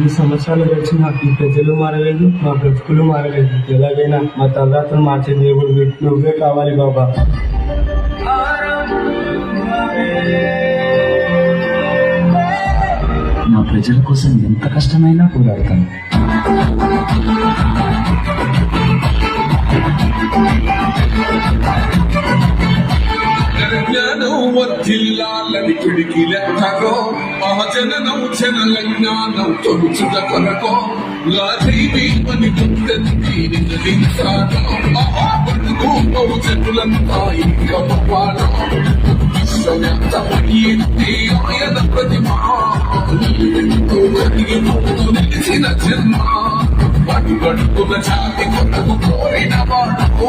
ఇన్ని సంవత్సరాలు గడిచిన ఈ ప్రజలు మారలేదు, మా బ్రతుకులు మారలేదు. ఎలాగైనా మా తలరాతను మార్చే దేవుడివి నువ్వే కావాలి బాబా. నా ప్రజల కోసం ఎంత కష్టమైనా పోరాడతాను. జ్ఞానం వర్ధిల్లాలని పిడికి లెక్కకో మహజననం జనలజ్ఞానం తొలుచుట కొరకో లాజీవని గుర్తెత్తి నిలదించాను అహాబడుగు బహుజనులంతా ఇంకవాడు విశ్వవ్యాప్తమై ఆయన ప్రతిమ కలిగి నిలిచిన జన్మ పడుగడుకున్న జాతి కొరకు కోరిన వాడుకో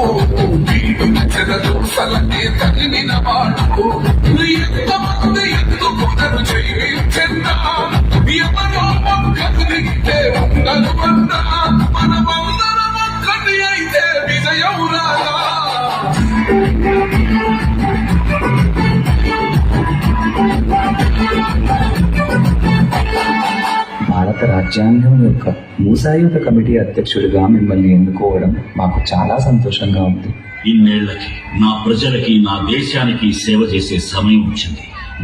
వీడున చెదదోసలనే తగిలిన వాడుకో ఎంతమంది ఎందుకున్నారు జైవించన్నా ఎవరో ఒక్కరు దిగితే ఉండను అన్నా మనమందరం ఒక్కటి అయితే విజయం రాదా. భారత రాజ్యాంగం యొక్క మూసాయుత కమిటీ అధ్యక్షుడిగా మిమ్మల్ని ఎన్నుకోవడం మాకు చాలా సంతోషంగా ఉంది. ఇన్నేళ్లకి నా ప్రజలకి, నా దేశానికి సేవ చేసే సమయం వచ్చింది.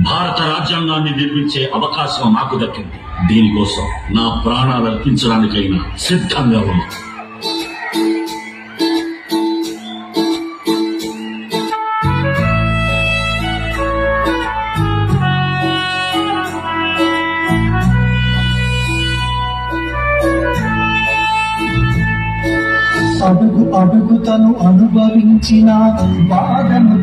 భారత రాజ్యాంగాన్ని నిర్మించే అవకాశం నాకు దక్కింది. దీనికోసం నా ప్రాణాలు అర్పించడానికైనా సిద్ధంగా ఉంది. అడుగు అడుగుతను అనుభవించిన బాధను